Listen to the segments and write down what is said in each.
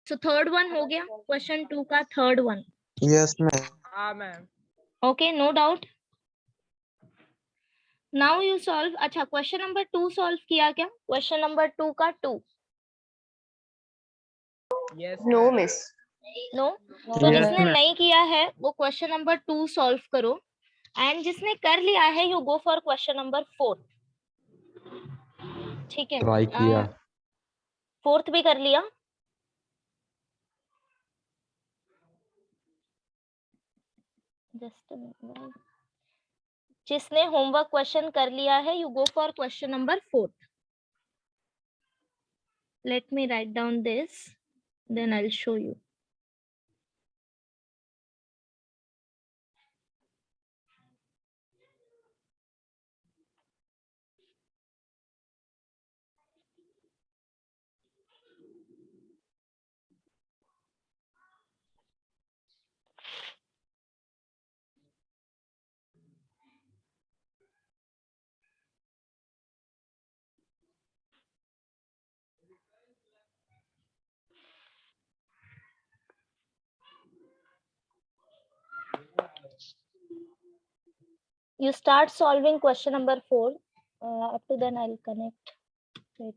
So third one हो गया question 2 का थर्ड वन. Yes ma'am. हाँ ma'am. Okay, no doubt. Now you solve. अच्छा, क्वेश्चन नंबर 2 सॉल्व किया क्या? क्वेश्चन नंबर 2 का 2. यस. No miss. नो. तो जिसने नहीं किया है वो क्वेश्चन नंबर 2 सॉल्व करो, एंड जिसने कर लिया है you go for question number 4. ठीक है, ट्राई किया. फोर्थ भी कर लिया. जस्ट जिसने होमवर्क क्वेश्चन कर लिया है you go for question number 4. Let me write down this, then I will show you. You start solving question number 4. Up to then I'll connect. Wait.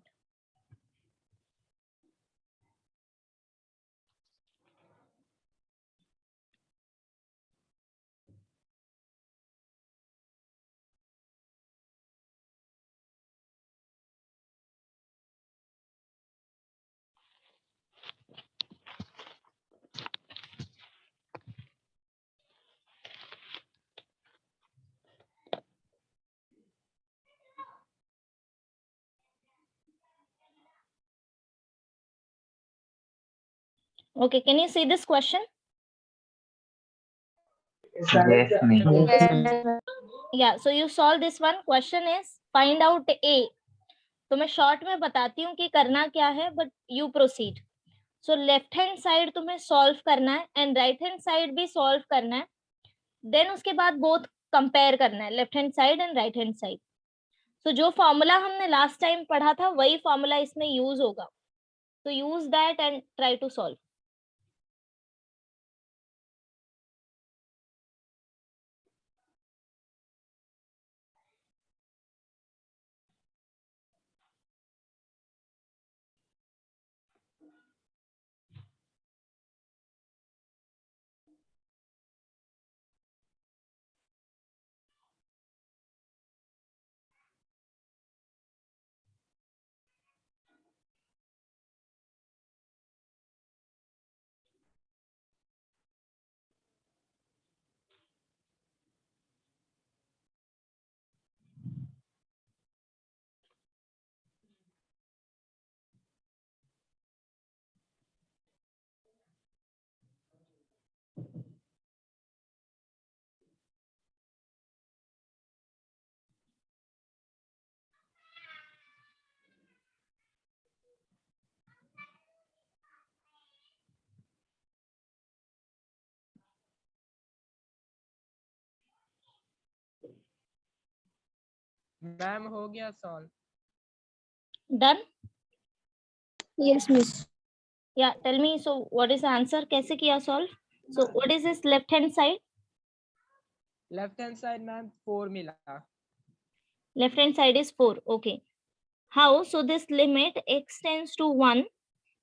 Okay, can you see this question? Yes, ma'am. Yeah, so you solve this one. Question is find out A. तो मैं short में बताती हूँ कि करना क्या है, but you proceed. So left hand side तुम्हें सॉल्व करना है एंड राइट हैंड साइड भी सॉल्व करना है. देन उसके बाद बोथ कंपेयर करना है, left hand side and right hand side. So जो फॉर्मूला हमने लास्ट टाइम पढ़ा था वही फॉर्मूला इसमें यूज होगा. तो use that and try to solve. Ma'am हो गया सॉल्व. डन. Yes, miss. या tell me, so what is the answer? कैसे किया solve? So what is this left hand side? Left hand side ma'am 4 मिला. Left hand side is 4. Okay. How? So this limit x tends to 1,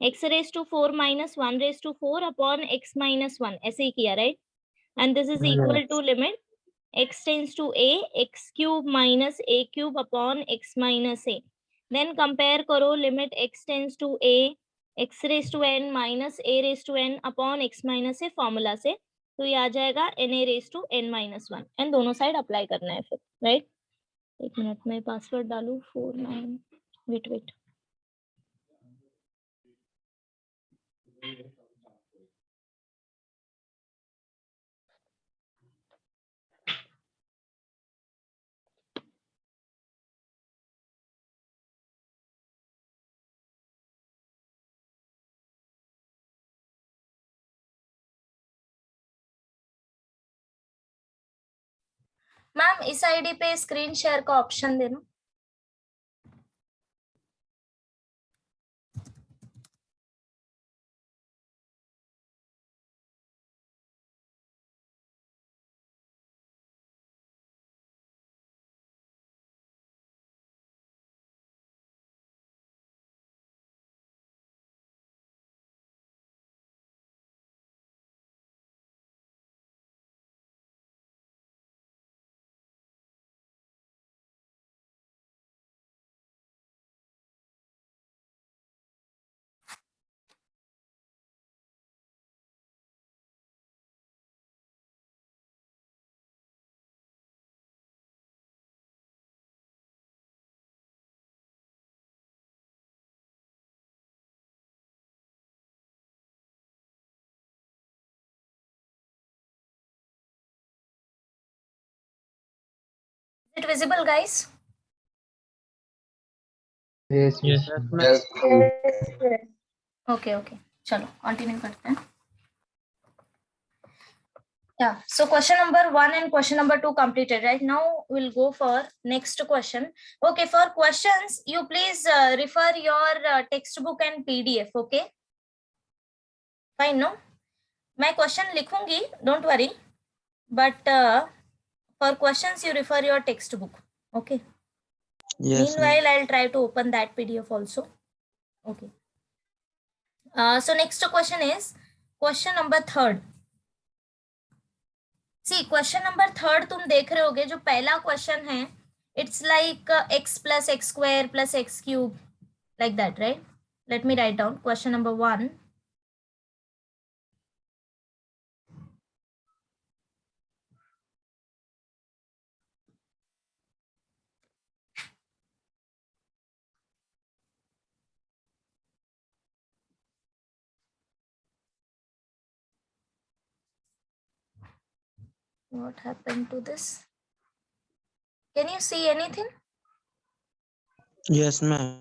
x raised to 4 minus 1 raised to 4 upon x minus 1. ऐसे ही किया, right? And this is equal to limit x tends to a, x cube minus a cube upon x minus a. Then compare करो limit x tends to a, x raised to n minus a raised to n upon x minus a formula से. तो ये आ जाएगा na raised to n minus 1. And दोनों side apply करना है फिर, right? एक मिनट में पासवर्ड डालू 49. वेट. मैम इस आईडी पे स्क्रीन शेयर का ऑप्शन देना. it visible, guys? Yes, Yes. Yes. Okay, चलो कंटिन्यू करते हैं. Yeah, so question number 1 and question number 2 completed. Right now we'll go for next question. Okay, for questions you please refer your textbook and PDF. Okay, fine. No, मैं question लिखूंगी, don't worry, but for questions you refer your textbook. Okay. Yes. Meanwhile, I'll try to open that PDF also. Okay. So next question is question number 3rd. See, question number 3rd तुम देख रहे होगे, जो पहला question है, it's like x plus x square plus x cube, like that, right? Let me write down question number 1. What happened to this? Can you see anything? Yes, ma'am.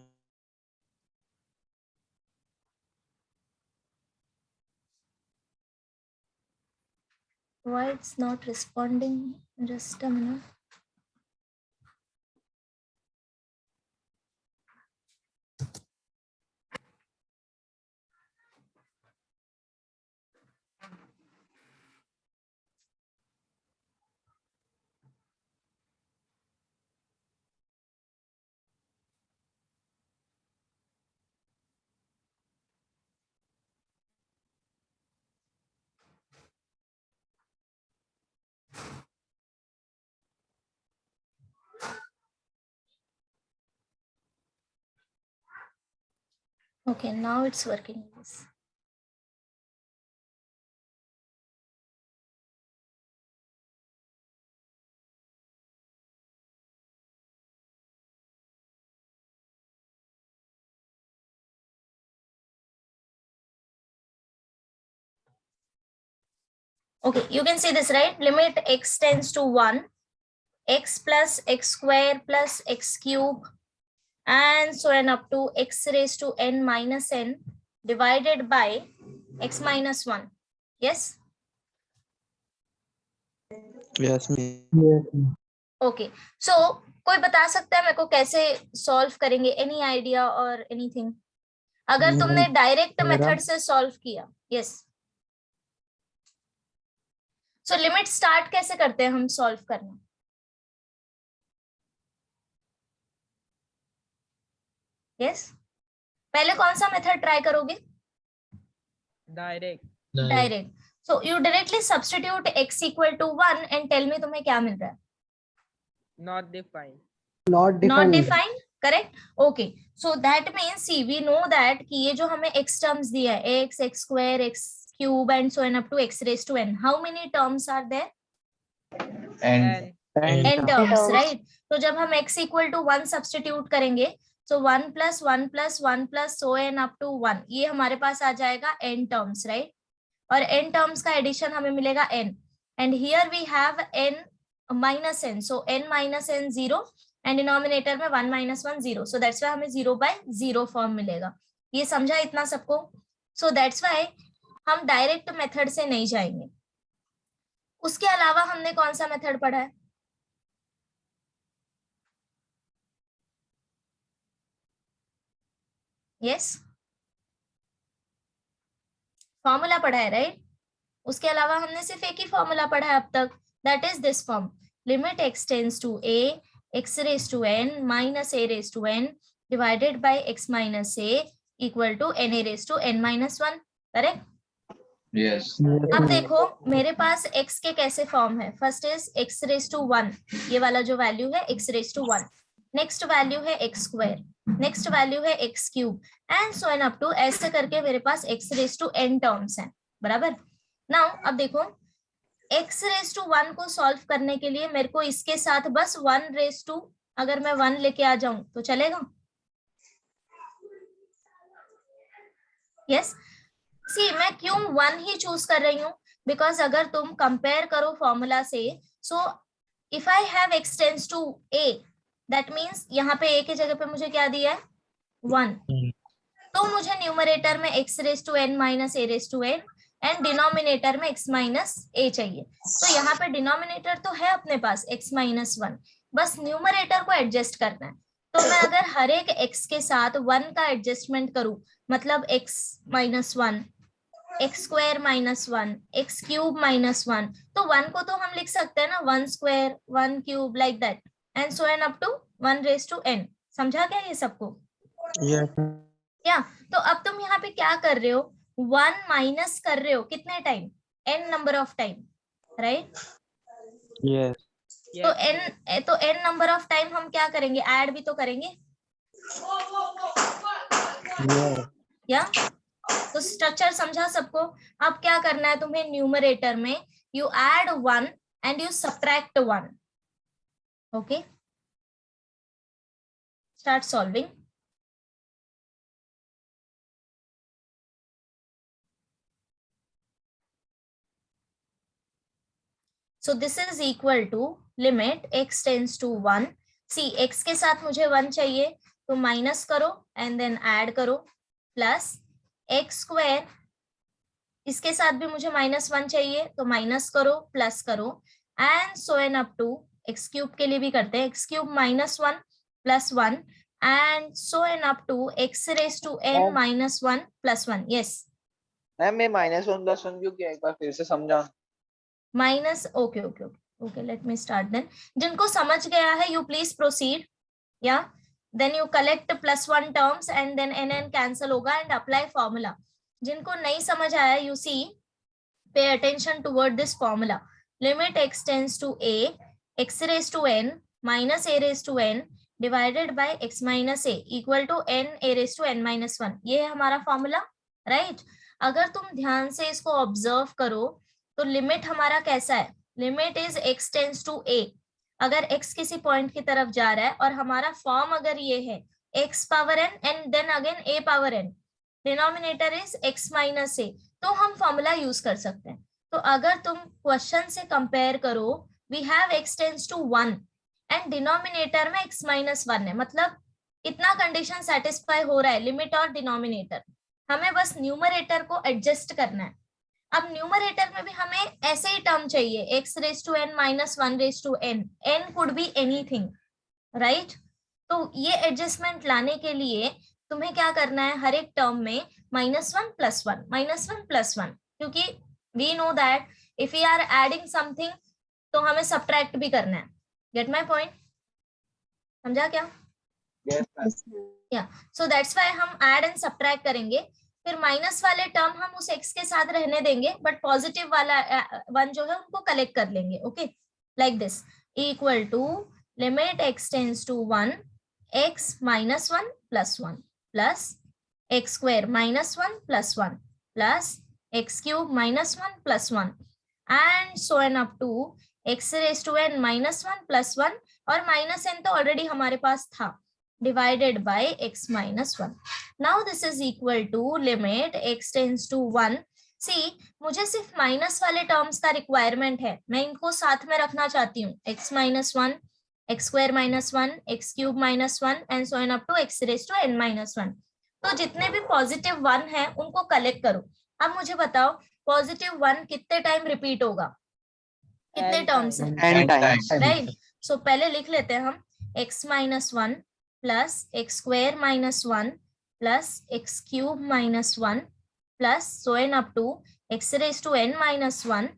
Why it's not responding? Just a minute. Okay, now it's working. Yes. Okay, you can see this, right? Limit x tends to 1, x plus x square plus x cube, and so on up to x raised to n minus n divided by x minus 1. Yes? Yes, ma'am. Okay. So, कोई बता सकता है मेरे को कैसे solve करेंगे? Any idea और anything? अगर तुमने डायरेक्ट मेथड से सॉल्व किया, यस. सो लिमिट स्टार्ट कैसे करते हैं हम सॉल्व करना? यस, पहले कौन सा मेथड ट्राई करोगे? Direct. So you directly substitute x equal to 1 and tell me तुम्हें क्या मिल रहा है? Not defined. Not defined, correct? Okay, so that means see, we know that कि ये जो हमें x terms दिया है, x, x square, x cube and so on up to x raised to n, how many terms are there? And n terms, right? तो जब हम x equal to 1 substitute करेंगे, so 1 plus 1 plus 1 plus so n up to 1, ये हमारे पास आ जाएगा n terms, right? और n terms का addition हमें मिलेगा n, and here we have n minus n, so n minus n 0 and denominator में 1 minus 1 0, so that's why हमें 0 by 0 form मिलेगा. ये समझा इतना सबको? So that's why हम डायरेक्ट मेथड से नहीं जाएंगे. उसके अलावा हमने कौन सा मेथड पढ़ा है? यस, फॉर्मूला पढ़ा है, राइट? उसके अलावा हमने सिर्फ एक ही फॉर्मूला पढ़ा है अब तक, that is this form, limit x tends to a x raised to n minus a raised to n divided by x minus a equal to n a raised to n minus 1, correct? yes. अब देखो मेरे पास x के कैसे form है. First is x raised to 1, ये वाला जो वैल्यू है x raised to 1, next value है x स्क्वायर, नेक्स्ट वैल्यू है x cube and so on up to, ऐसे करके मेरे पास x raised to n terms हैं, बराबर? नाउ अब देखो x raised to 1 को सॉल्व करने के लिए मेरे को इसके साथ बस 1 raised to, अगर मैं 1 लेके आ जाऊं तो चलेगा? यस. सी, मैं क्यों 1 ही चूज कर रही हूँ? बिकॉज अगर तुम कंपेयर करो फॉर्मूला से, so if I have x tends to a, that means यहाँ पे a की जगह पे मुझे क्या दिया है 1, तो मुझे न्यूमरेटर में x raise to n minus a raise to n and denominator में x माइनस a चाहिए। तो यहाँ पे डिनोमिनेटर तो है अपने पास x माइनस 1, बस न्यूमरेटर को एडजस्ट करना है। तो मैं अगर हर एक x के साथ 1 का एडजस्टमेंट करूं, मतलब x minus 1, x square minus 1, x cube minus 1, तो 1 को तो हम लिख सकते हैं ना 1 square 1 cube like that and so on up to 1 raise to n। समझा क्या ये सबको? Yes. क्या? तो अब तुम यहाँ पे क्या कर रहे हो, 1 माइनस कर रहे हो कितने time, n number of time, right? Yes. तो n नंबर ऑफ टाइम हम क्या करेंगे, ऐड भी तो करेंगे, Yes. या? तो स्ट्रक्चर समझा सबको? अब क्या करना है तुम्हें, न्यूमरेटर में you add 1 and you subtract 1। Okay, start solving. So this is equal to limit x tends to 1. See, x के साथ मुझे 1 चाहिए तो माइनस करो एंड देन ऐड करो, प्लस एक्स स्क्वायर, इसके साथ भी मुझे -1 चाहिए तो माइनस करो प्लस करो and so on up to x cube के लिए भी करते हैं, x cube -1 plus 1 and so on up to x raise to n -1 plus 1। Yes ma'am, मैं -1 + 1 क्यों किया, एक बार फिर से समझा। Minus, okay okay okay okay, let me start then. जिनको समझ गया है you please proceed, yeah then you collect +1 terms and then n cancel होगा एंड अप्लाई फॉर्मूला। जिनको नहीं समझ आया, you see, pay attention toward this formula, limit x tends to a, x raise to n minus a raise to n divided by x minus a equal to n a raise to n minus 1। ये है हमारा formula, right? अगर तुम ध्यान से इसको observe करो तो लिमिट हमारा कैसा है, limit is x tends to a। अगर x किसी पॉइंट की तरफ जा रहा है और हमारा फॉर्म अगर ये है x power n and then again a power n, denominator is x minus a, तो हम फॉर्मूला यूज कर सकते हैं। तो अगर तुम क्वेश्चन से कंपेयर करो, we have x tends to 1 and denominator में x माइनस 1 है, मतलब इतना कंडीशन सेटिस्फाई हो रहा है, लिमिट और डिनोमिनेटर। हमें बस न्यूमरेटर को एडजस्ट करना है। अब न्यूमरेटर में भी हमें ऐसे ही टर्म चाहिए, x raise to n minus 1 raise to n, n could be anything, right? तो ये एडजस्टमेंट लाने के लिए तुम्हें क्या करना है, हर एक टर्म में -1 + 1 -1 + 1, क्योंकि we know that if we are adding something तो हमें सब्ट्रैक्ट भी करना है। Get my point? समझा क्या? या सो दैट्स व्हाई हम ऐड एंड सब्ट्रैक्ट करेंगे। फिर माइनस वाले टर्म हम उस x के साथ रहने देंगे, बट पॉजिटिव वाला 1 जो है उनको कलेक्ट कर लेंगे। Okay, like this, equal to limit x tends to 1, x minus 1 plus 1 plus x square -1 plus 1 plus x cube -1 plus 1 and so on up to x raise to n -1 plus 1, और -n तो already हमारे पास था, divided by x minus 1. Now this is equal to limit x tends to 1. See, मुझे सिर्फ minus वाले terms का requirement है, मैं इनको साथ में रखना चाहती हूँ, x -1, x square -1, x cube -1 and so on up to x raise to n -1। तो जितने भी पॉजिटिव 1 है उनको कलेक्ट करो। अब मुझे बताओ पॉजिटिव 1 कितने टाइम रिपीट होगा, कितने टर्म्स है, राइट? सो पहले लिख लेते हैं हम, x -1 plus x square -1 plus x cube -1 plus so on up to x raise to n -1,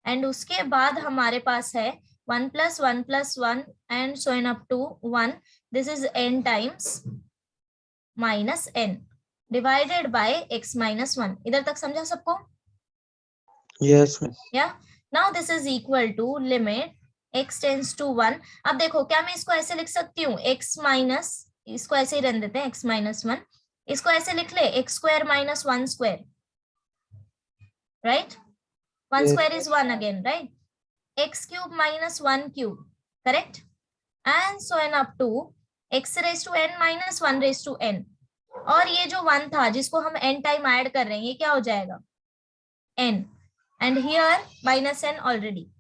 and उसके बाद हमारे पास है 1 + 1 + 1 and so on up to 1, this is n times -n divided by x -1। इधर तक समझा सबको? Yes. Yeah now this is equal to limit x tends to 1। अब देखो, क्या मैं इसको ऐसे लिख सकती हूँ, x माइनस, इसको ऐसे ही रहने देते हैं x -1, इसको ऐसे लिख ले x square -1 square, right? 1 square is 1 again, right? x cube -1 cube, correct? And so on up to x raise to n -1 raise to n, और ये जो 1 था जिसको हम n टाइम ऐड कर रहे हैं, ये क्या हो जाएगा n, and here -n already,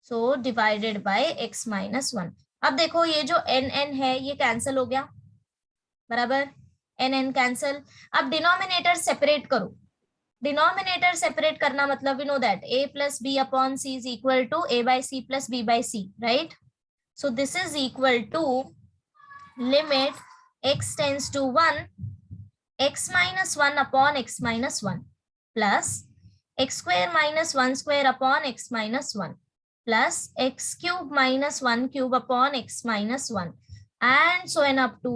so divided by x minus 1। अब देखो ये जो n है ये कैंसिल हो गया, बराबर, n कैंसिल। अब डिनोमिनेटर सेपरेट करो। डिनोमिनेटर सेपरेट करना मतलब we know that a plus b upon c is equal to a by c plus b by c, right? So this is equal to limit x tends to 1 x minus 1 upon x minus 1 plus x square minus 1 square upon x minus 1 plus x cube minus 1 cube upon x minus 1 and so on up to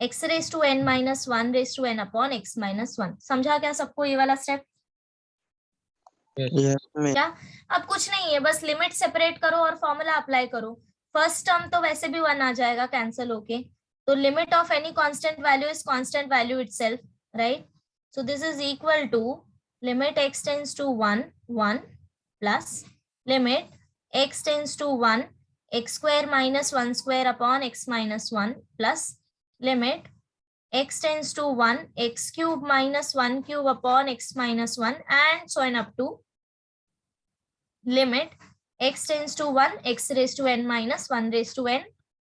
x raise to n minus 1 raise to n upon x minus 1। समझा क्या सबको ये वाला step? Yes, miss. क्या? अब कुछ नहीं है, बस लिमिट सेपरेट करो और फॉर्मूला अप्लाई करो। फर्स्ट टर्म तो वैसे भी 1 आ जाएगा कैंसिल होके, तो limit of any constant value is constant value itself, right? So this is equal to limit x tends to 1 1 plus limit x tends to 1 x square minus 1 square upon x minus 1 plus limit x tends to 1 x cube minus 1 cube upon x minus 1 and so on up to limit x tends to 1 x raise to n minus 1 raise to n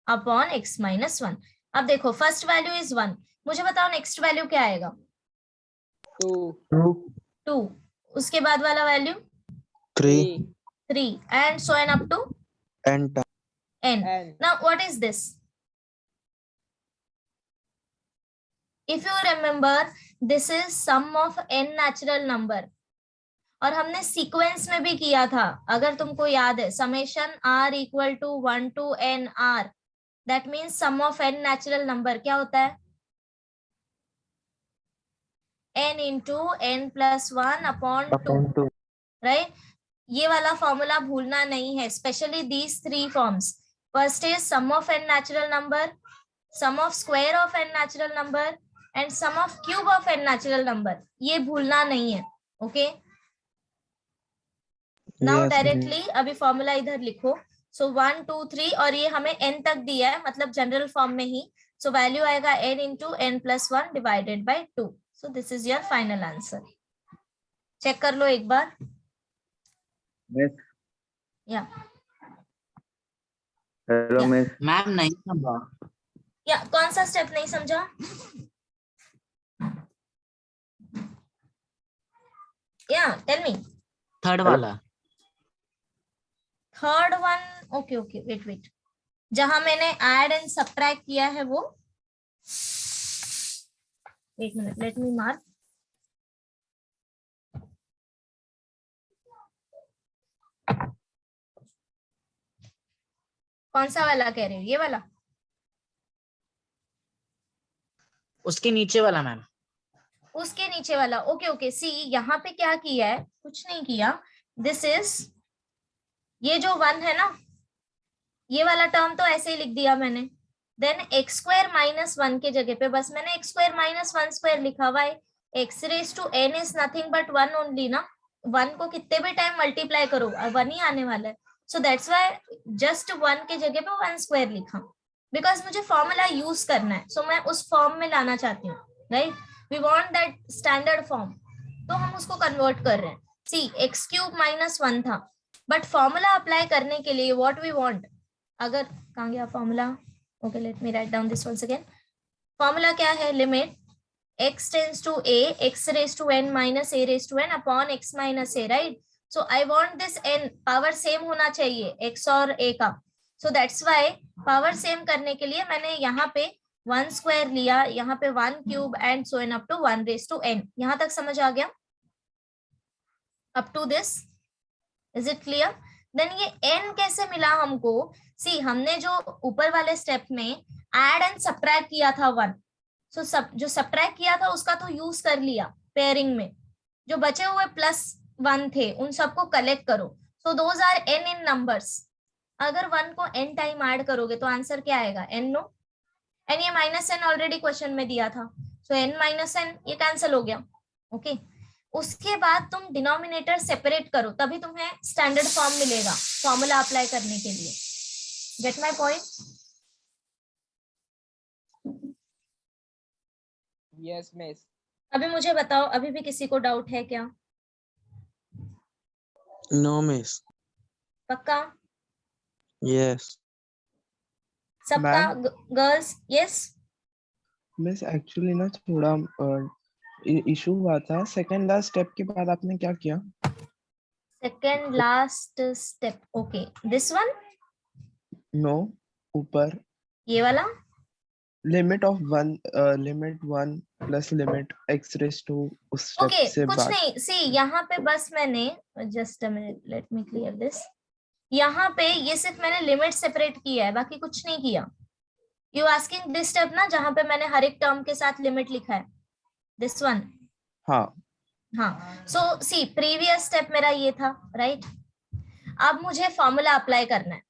upon x minus 1। अब देखो first value is 1, मुझे बताओ next value क्या आएगा? 2 2। उसके बाद वाला value 3 3 and so on up to and n। and Now what is this? If you remember, this is sum of n natural number और हमने सीक्वेंस में भी किया था, अगर तुमको याद है, summation r equal to 1 to n r, that means sum of n natural number क्या होता है? n into n plus 1 upon 2, right? ये वाला फॉर्मूला भूलना नहीं है, specially these 3 forms. First is sum of n natural number, sum of square of n natural number and sum of cube of n natural number, ये भूलना नहीं है, okay? Now Yes, directly अभी फॉर्मूला इधर लिखो। सो 1 2 3 और ये हमें n तक दिया है, मतलब जनरल फॉर्म में ही। सो वैल्यू आएगा n into n plus 1 divided by 2। So this is your final answer. Check कर लो एक बार। Miss yeah hello Yeah. Miss ma'am नहीं समझा। या कौन सा स्टेप नहीं समझा? Yeah tell me. थर्ड वाला। Third one, okay okay, wait wait, जहां मैंने ऐड एंड सब्ट्रैक्ट किया है वो, एक मिनट, लेट मी मार्क। कौन सा वाला कह रहे हो? ये वाला? उसके नीचे वाला मैम। उसके नीचे वाला, ओके ओके। सी यहाँ पे क्या किया है? कुछ नहीं किया। दिस इज, ये जो 1 है ना, ये वाला टर्म तो ऐसे ही लिख दिया मैंने। देन एक्स स्क्वायर माइनस 1 के जगह पे बस मैंने एक्स स्क्वायर माइनस 1 स्क्वायर लिखा हुआ है। X raise to n is nothing but 1 only ना। 1 को कितने भी टाइम मल्टीप्लाई करो 1 ही आने वाला है। सो दैट्स व्हाई जस्ट 1 के जगह पे 1 स्क्वायर लिखा, बिकॉज मुझे फॉर्मूला यूज करना है। सो मैं उस फॉर्म में लाना चाहती हूँ, right? We want that standard form, तो हम उसको कन्वर्ट कर रहे हैं। सी एक्स क्यूब माइनस 1 था, बट फॉर्मूला अप्लाई करने के लिए व्हाट वी वांट, अगर कहाँ गया formula? Okay, let me write down this once again. Formula क्या है? Limit x tends to a x raise to n minus a raise to n upon x minus a, right? So I want this n power same होना चाहिए x और a का। So that's why power same करने के लिए मैंने यहाँ पे 1 स्क्वायर लिया, यहाँ पे 1 cube and so on up to 1 raise to n। यहाँ तक समझ आ गया? Up to this, is it clear? Then ये n कैसे मिला हमको? सी हमने जो ऊपर वाले स्टेप में ऐड एंड सब्ट्रैक्ट किया था 1, सो जो सब्ट्रैक्ट किया था उसका तो यूज कर लिया पेयरिंग में। जो बचे हुए प्लस 1 थे उन सबको कलेक्ट करो। So those are n in numbers. अगर 1 को n टाइम ऐड करोगे तो आंसर क्या आएगा? n, no? एंड ये माइनस n ऑलरेडी क्वेश्चन में दिया था, सो n माइनस n ये कैंसिल हो गया, ओके? उसके बाद तुम डिनोमिनेटर सेपरेट करो, तभी तुम्हें स्टैंडर्ड फॉर्म मिलेगा फॉर्मूला अप्लाई करने के लिए। Gate my point? yes miss अभी मुझे बताओ, अभी भी किसी को डाउट है क्या? no, miss. पक्का? Yes. सबका Ma'am? Girls yes miss actually ना थोड़ा इशू हुआ था। सेकंड लास्ट स्टेप के बाद आपने क्या किया? Second last step okay this one no, ऊपर ये वाला limit of limit 1 plus limit x raise to उस स्टेप ओके से कुछ बाद। नहीं सी यहाँ पे बस मैंने just a minute let me clear this यहाँ पे ये सिर्फ मैंने लिमिट सेपरेट किया है बाकी कुछ नहीं किया यू आस्किंग दिस स्टेप ना जहाँ पे मैंने हर एक टर्म के साथ लिमिट लिखा है दिस वन हाँ हाँ सो सी प्रीवियस स्टेप मेरा ये था राइट अब मुझे फॉर्मूला अप्लाई करना है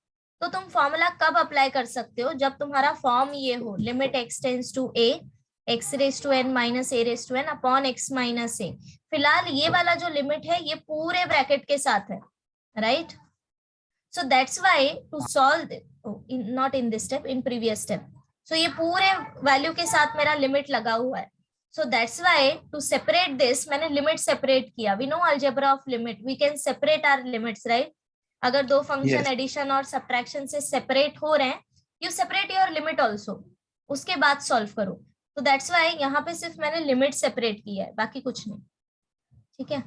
तो तुम फॉर्मूला कब अप्लाई कर सकते हो जब तुम्हारा फॉर्म ये हो limit x tends to a x raise to n minus a raise to n upon x minus a फिलहाल ये वाला जो लिमिट है ये पूरे ब्रैकेट के साथ है right so that's why to solve not in this step in previous step so ये पूरे वैल्यू के साथ मेरा लिमिट लगा हुआ है so that's why to separate this मैंने लिमिट सेपरेट किया we know algebra of limit we can separate our limits right अगर दो फंक्शन Yes. एडिशन और सब्ट्रैक्शन से सेपरेट हो रहे हैं you separate your limit also उसके बाद सॉल्व करो तो दैट्स वाई यहाँ पे सिर्फ मैंने लिमिट सेपरेट किया है बाकी कुछ नहीं ठीक है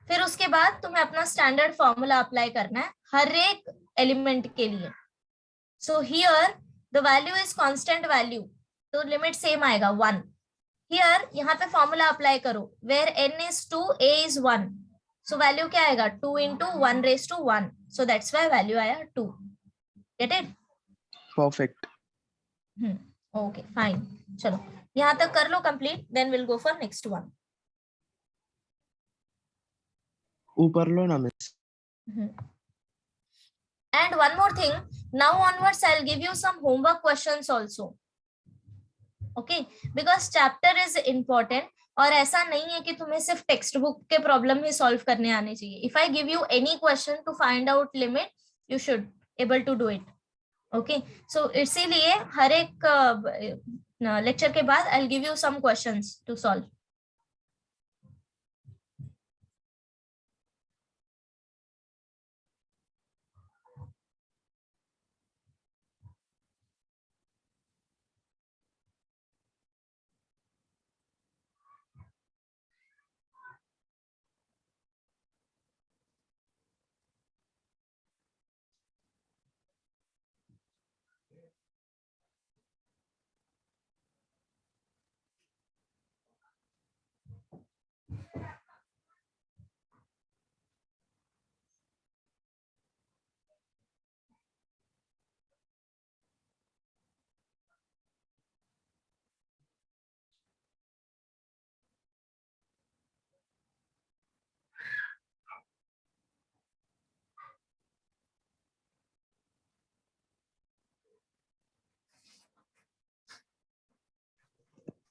फिर उसके बाद तुम्हें अपना स्टैंडर्ड फॉर्मूला अप्लाई करना है हर एक एलिमेंट के लिए so here the value is constant value तो लिमिट सेम आएगा 1 हियर यहाँ पे फॉर्मूला अप्लाई करो where n is 2 a is 1 so value क्या आएगा 2 into 1 raised to 1 so that's why value आया 2 get it perfect. Okay fine चलो यहाँ तक कर लो complete then will go for next one ऊपर लो ना miss. and one more thing now onwards I'll give you some homework questions also okay because chapter is important और ऐसा नहीं है कि तुम्हें सिर्फ टेक्स्ट बुक के प्रॉब्लम ही सॉल्व करने आने चाहिए if I give you any question to find out limit you should able to do it okay so इसीलिए हर एक लेक्चर के बाद I will give you some questions to solve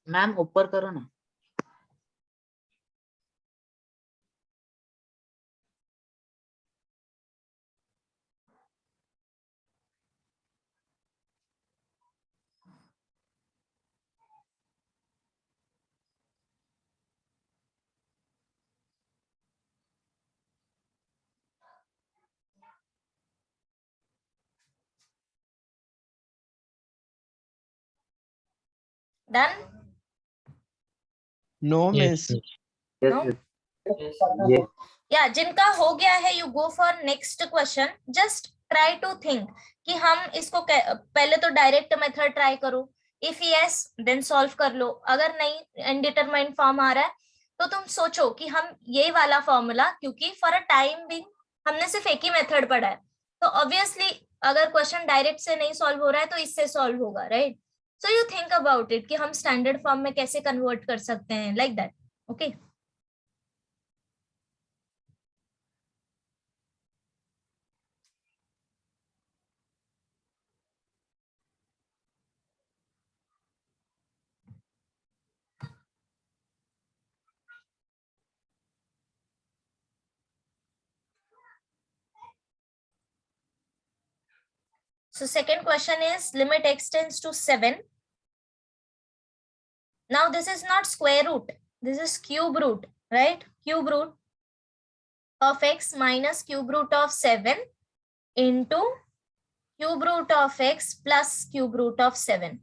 ma'am ऊपर करो ना डन नो मिस। No? या जिनका हो गया है you go for next question just try to think कि हम इसको पहले तो डायरेक्ट मेथड ट्राई करो इफ यस देन सॉल्व कर लो अगर नहीं अनडिटरमाइंड फॉर्म आ रहा है तो तुम सोचो कि हम ये वाला फॉर्मूला क्योंकि फॉर अ टाइम बिंग हमने सिर्फ एक ही मेथड पढ़ा है तो ऑब्वियसली अगर क्वेश्चन डायरेक्ट से नहीं सॉल्व हो रहा है तो इससे सॉल्व होगा right so you think about it कि हम स्टैंडर्ड फॉर्म में कैसे कन्वर्ट कर सकते हैं like that okay So second question is limit x tends to 7. Now this is not square root. This is cube root, right? Cube root of x minus cube root of 7 into cube root of x plus cube root of 7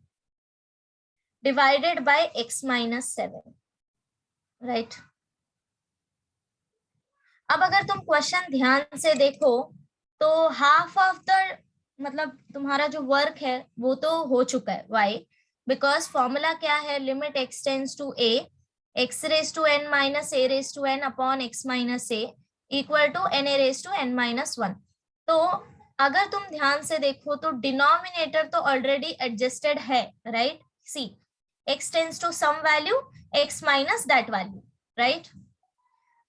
divided by x minus 7, right? अब अगर तुम question ध्यान से देखो तो half of the मतलब तुम्हारा जो वर्क है वो तो हो चुका है. Why? Because फॉर्मूला क्या है, limit x tends to a, x raise to n minus a raise to n upon x minus a equal to n a raise to n minus 1. तो अगर तुम ध्यान से देखो तो डिनोमिनेटर तो ऑलरेडी एडजस्टेड है, right? See x tends to some value x minus that value, right?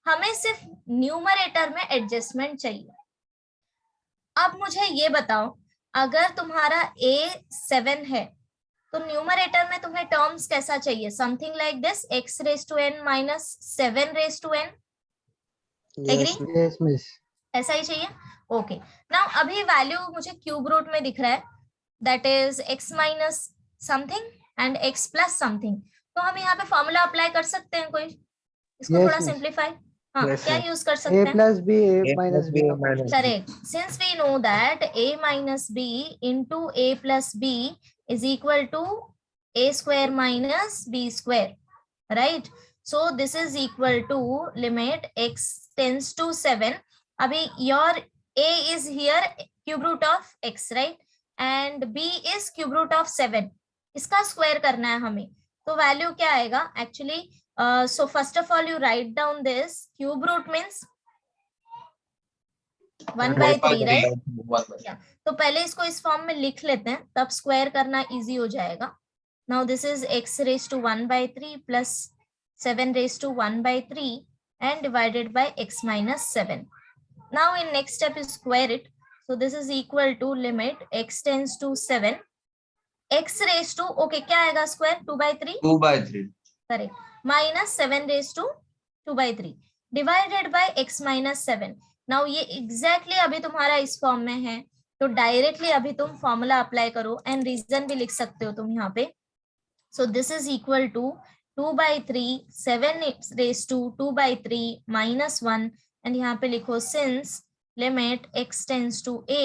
हमें सिर्फ न्यूमरेटर में एडजस्टमेंट चाहिए. अब मुझे ये बताओ, अगर तुम्हारा a 7 है तो न्यूमरेटर में तुम्हें टर्म्स कैसा चाहिए? Something like this, x raise to n minus 7 raise to n. Agree? Yes, miss. ऐसा ही चाहिए. ओके, नाउ अभी वैल्यू मुझे क्यूब रूट में दिख रहा है, that is x minus something and x plus something. तो हम यहाँ पे फॉर्मूला अप्लाई कर सकते हैं कोई? इसको Yes, थोड़ा miss. सिंप्लीफाई. हाँ, Yes, क्या miss. यूज कर A सकते हैं? plus b, a A minus plus b. b, minus b. Correct. Since we know that a minus b into a plus b is equal to a square minus b square, right? So this is equal to limit x tends to 7. Abhi your a is here cube root of x, right? And b is cube root of 7. इसका square करना है हमें. तो value क्या आएगा actually? So first of all you write down this cube root means 1 by 3, right? तो पहले इसको इस फॉर्म में लिख लेते हैं, तब स्क्वायर करना इजी हो जाएगा. Now this is x raise to 1 by 3 plus 7 raise to 1 by 3 and divided by x minus 7. Now in next step is square it. So this is equal to limit x tends to 7 x raised to, okay, क्या आएगा square? 2 by 3. 2 by 3. Correct. Minus 7 raised to 2 by 3 divided by x minus 7. Now ये exactly अभी तुम्हारा इस form में है, तो directly अभी तुम फॉर्मूला अप्लाई करो एंड रीजन भी लिख सकते हो तुम यहाँ पे. So this is equal to 2 by 3 7 raised to 2 by 3 minus 1 and यहाँ पे लिखो since limit x tends to a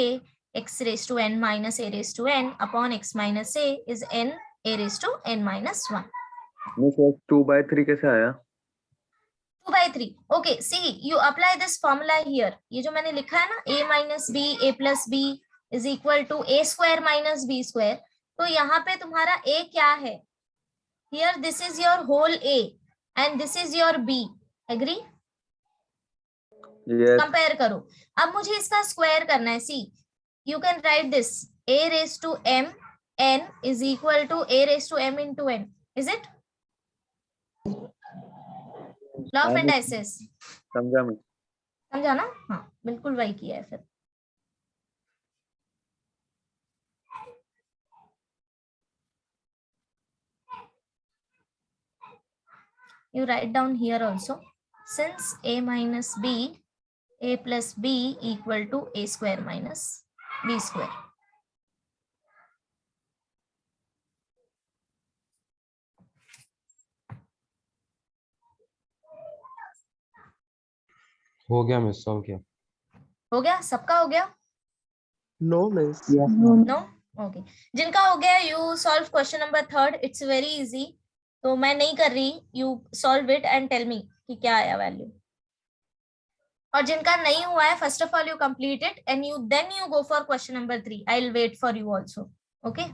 x raised to n minus a raised to n upon x minus a is n a raised to n minus 1. Miss 2 by 3 कैसे आया? 2 by 3. Okay, see, you apply this formula here. ये जो मैंने लिखा है ना, a minus b, a plus b is equal to a square minus b square. तो यहाँ पे तुम्हारा a क्या है? Here this is your whole a and this is your b. Agree? Yes. Compare करो. अब मुझे इसका स्क्वायर करना है. See, you can write this a raised to m n is equal to a raised to m into n. Is it? Law of indices समझा मैं. समझा ना? हाँ, बिल्कुल वही किया है. फिर you write down here also, since a minus b, a plus b equal to a square minus b square. हो गया मिस, सॉल्व किया. हो गया? सबका हो गया? No, miss. नो? ओके. जिनका हो गया you solve question number 3. It's very easy. तो मैं नहीं कर रही, you solve it and tell me कि क्या आया वैल्यू. और जिनका नहीं हुआ है, first of all you complete it and you then you go for question number 3. I will wait for you also. Okay.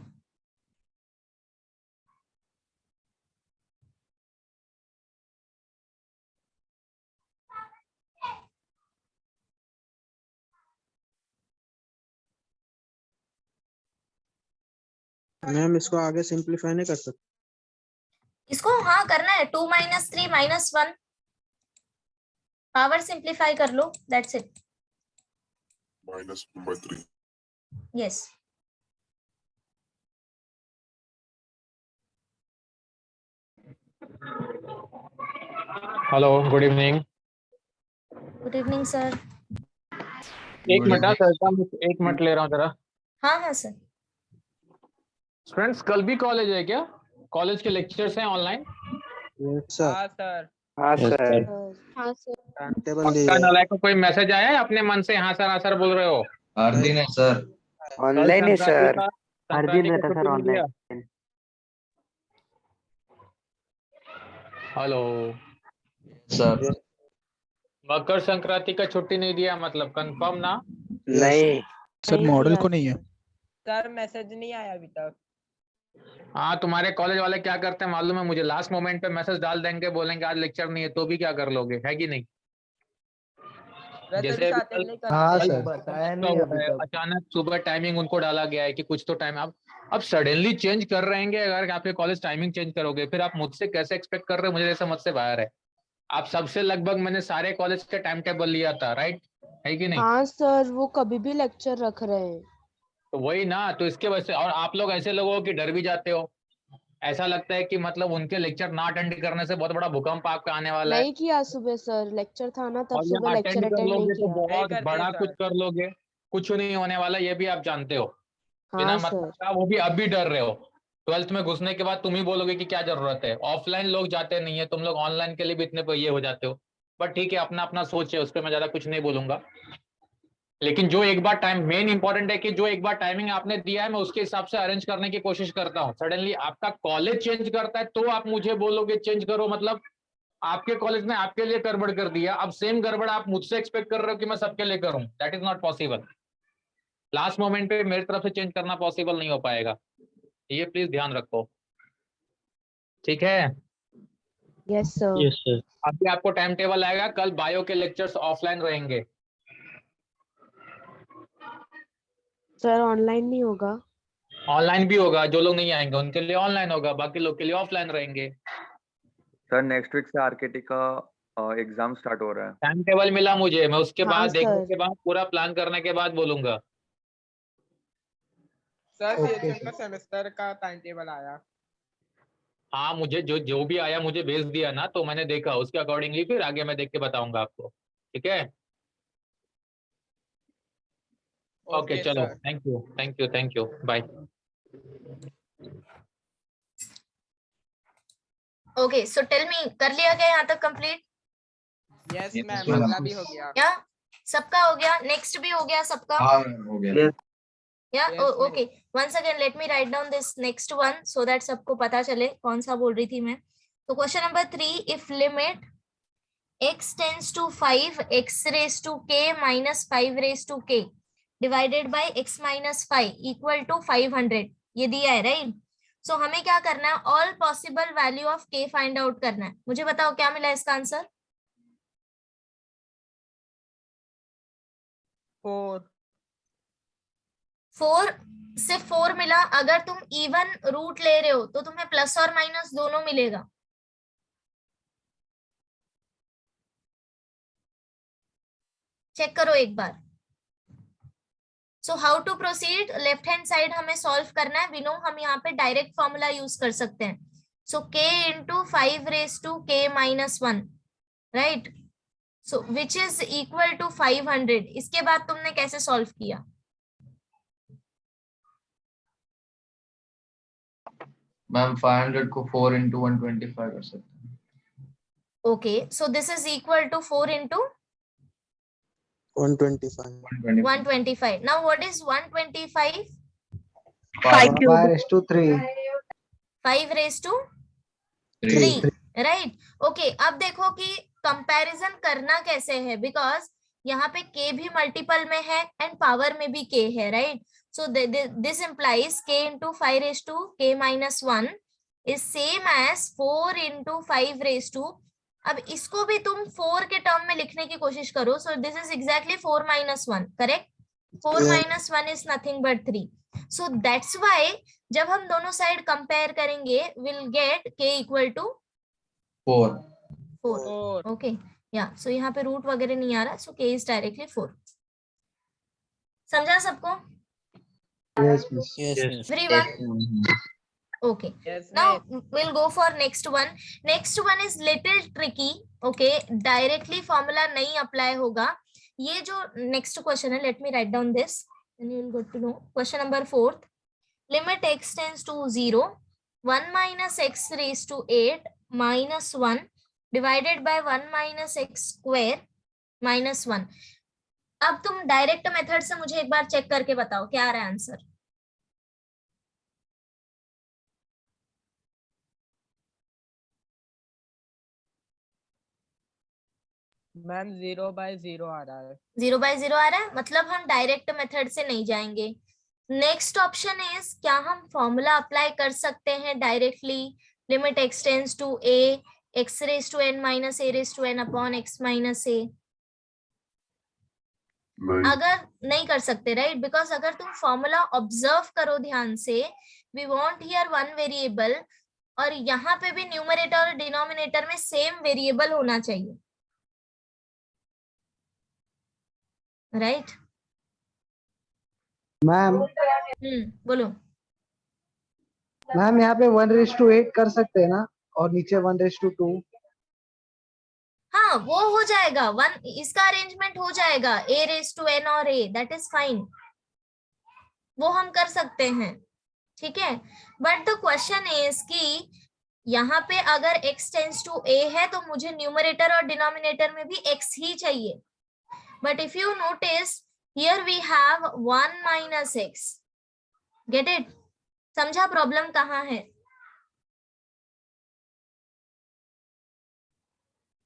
Ma'am इसको आगे सिंपलीफाई नहीं कर सकते? इसको हाँ करना है. 2 minus 3 minus 1 पावर सिंप्लीफाई कर लो. That's it. -1 by 3. Yes. Hello, good evening. Good evening sir. एक मिनट सर, एक मिनट ले रहा हूँ जरा. हाँ हाँ सर. स्टूडेंट्स, कल भी कॉलेज है क्या? कॉलेज के लेक्चर्स हैं ऑनलाइन? Yes, sir. हाँ सर. हाँ सर. हाँ सर. Timetable दी पक्का है. नालायक को कोई मैसेज आया है? अपने मन से हाँ सर बोल रहे हो? हर दिन है सर. ऑनलाइन है सर, हर दिन रहता sir online. Hello sir Makar Sankranti का छुट्टी नहीं दिया मतलब कंफर्म ना? नहीं सर, मॉडल को नहीं है सर मैसेज नहीं आया अभी तक। हाँ तुम्हारे कॉलेज वाले क्या करते हैं मालूम है मुझे, लास्ट मोमेंट पे मैसेज डाल देंगे, बोलेंगे आज लेक्चर नहीं है, तो भी क्या कर लोगे, है कि नहीं? वैसे जैसे भी अभी साथ नहीं हाँ करते। सर बताया नहीं अभी तक। अचानक सुबह टाइमिंग उनको डाला गया है कि कुछ तो टाइम अब सडनली चेंज कर रहे हैं। अगर आपके कॉलेज टाइमिंग चेंज करोगे फिर आप मुझसे कैसे एक्सपेक्ट कर रहे हो, मुझे ये समझ से बाहर है। आप सबसे लगभग मैंने सारे कॉलेज के टाइम टेबल लिया था, राइट है कि नहीं? हाँ सर, वो कभी भी लेक्चर रख रहे हैं। तो वही ना, तो इसके वजह से। और आप लोग ऐसे लोग हो कि डर भी जाते हो, ऐसा लगता है कि मतलब उनके लेक्चर ना अटेंड करने से बहुत बड़ा भूकंप आप पे आने वाला है। नहीं किया सुबह सर, लेक्चर था ना तब और सुबह ये लेक्चर अटेंड कर अटेंड नहीं लोगे तो किया। नहीं बहुत करते बड़ा सर। कुछ कर लोगे, कुछ नहीं होने वाला, ये भी आप जानते हो। बिना हाँ मतलब सर। का वो भी अब भी डर रहे हो। 12th में घुसने के बाद तुम ही बोलोगे कि क्या जरूरत है, ऑफलाइन लोग जाते नहीं है, तुम लोग ऑनलाइन के लिए भी इतने ये हो जाते हो। बट ठीक है, अपना अपना सोच है, उस पर मैं ज्यादा कुछ नहीं बोलूंगा। लेकिन जो एक बार टाइम मेन इंपॉर्टेंट है कि जो एक बार टाइमिंग आपने दिया है मैं उसके हिसाब से अरेंज करने की कोशिश करता हूँ। सडनली आपका कॉलेज चेंज करता है तो आप मुझे बोलोगे चेंज करो, मतलब आपके कॉलेज ने आपके लिए गड़बड़ कर दिया, अब सेम गड़बड़ आप मुझसे एक्सपेक्ट कर रहे हो कि मैं सबके लिए करूं, that is not possible. Last moment पे मेरी तरफ से चेंज करना पॉसिबल नहीं हो पाएगा, ये प्लीज ध्यान रखो, ठीक है? Yes sir. सर अभी आपको टाइम टेबल आएगा, कल बायो के लेक्चर्स ऑफलाइन रहेंगे। सर ऑनलाइन नहीं होगा? ऑनलाइन भी होगा, जो लोग नहीं आएंगे उनके लिए ऑनलाइन होगा, बाकी लोग के लिए ऑफलाइन रहेंगे। सर नेक्स्ट वीक से आरकेटी का एग्जाम स्टार्ट हो रहा है। टाइम टेबल मिला मुझे, मैं उसके हाँ बाद देखने सर। के बाद पूरा प्लान करने के बाद बोलूंगा। सर सीएचएम का सेमेस्टर का टाइम टेबल आया। हाँ मुझे जो जो भी आया मुझे भेज दिया ना, तो मैंने देखा, उसके अकॉर्डिंगली फिर आगे मैं देख के बताऊंगा आपको, ठीक है? ओके चलो, sir. Thank you thank you thank you, bye. Okay so tell me, कर लिया गया यहाँ तक complete? Yes Yes, ma'am, ma'am. अगला भी हो गया। क्या सबका हो गया? नेक्स्ट भी हो गया सबका? हाँ हो गया। या Yes, ma'am. Okay, once again let me write down this next one so that सबको पता चले कौन सा बोल रही थी मैं। तो question number 3, if limit x tends to 5 x raised to k minus 5 raised to k divided by x minus 5 equal to 500, ये दिया है राइट? सो हमें क्या करना है, all possible value of k find out करना है। मुझे बताओ क्या मिला इसका आंसर? 4 सिर्फ 4 मिला। अगर तुम इवन रूट ले रहे हो तो तुम्हें प्लस और माइनस दोनों मिलेगा। चेक करो एक बार। So how to proceed, left hand side हमें सॉल्व करना है। वी नो हम यहाँ पे डायरेक्ट फॉर्मूला यूज कर सकते हैं। So k into 5 raise to k minus 1, right? So which is equal to 500। इसके बाद तुमने कैसे सॉल्व किया? मैम 500 को 4 into 125 कर सकते हैं। Okay, so this is equal to 4 into 125 125. Now what is 125? 5 raised to 3. 5 raised to 3 3, right? Okay, अब देखो कि कंपैरिजन करना कैसे है, बिकॉज यहाँ पे k भी मल्टीपल में है एंड पावर में भी k है, right? So this implies k into 5 raised to k minus 1 is same as 4 into 5 raised to, अब इसको भी तुम 4 के टर्म में लिखने की कोशिश करो। So this is exactly 4 minus 1, correct? 4 minus 1 is nothing but 3. So that's why जब हम दोनों साइड कंपेयर करेंगे we'll get k equal to 4 4. Okay, या सो यहाँ पे रूट वगैरह नहीं आ रहा, सो k is directly 4. समझा सबको? yes miss Everyone? Okay. Yes, Now ma'am. we'll go for next one. Next one is little tricky. Okay, directly formula नहीं apply होगा। ये जो next question है, let me write down this and you will get to know. Question number 4. Limit x tends to 0, 1 minus x raised to 8 minus 1 divided by 1 minus x square minus 1. अब तुम direct method से मुझे एक बार check करके बताओ क्या आ रहा है आंसर। मैम 0/0 आ रहा है। 0/0 आ रहा है, मतलब हम डायरेक्ट मेथड से नहीं जाएंगे। नेक्स्ट ऑप्शन इज, क्या हम फॉर्मूला अप्लाई कर सकते हैं directly, limit x tends to a x raise to n minus a raise to n upon x minus a? अगर नहीं कर सकते, राइट, बिकॉज अगर तुम फॉर्मूला ऑब्जर्व करो ध्यान से, we want here one variable, और यहाँ पे भी न्यूमरेटर और डिनोमिनेटर में सेम वेरिएबल होना चाहिए, राइट? मैम बोलो। मैम यहाँ पे 1:8 कर सकते हैं ना, और नीचे 1:2। हाँ वो हो जाएगा, वन इसका अरेंजमेंट हो जाएगा, a रेज टू n और a, दैट इज फाइन, वो हम कर सकते हैं, ठीक है। बट द क्वेश्चन इज कि यहाँ पे अगर x टेंड्स टू a है तो मुझे न्यूमरेटर और डिनोमिनेटर में भी x ही चाहिए। But if you notice here we have 1 minus x, get it? समझा प्रॉब्लम कहाँ है?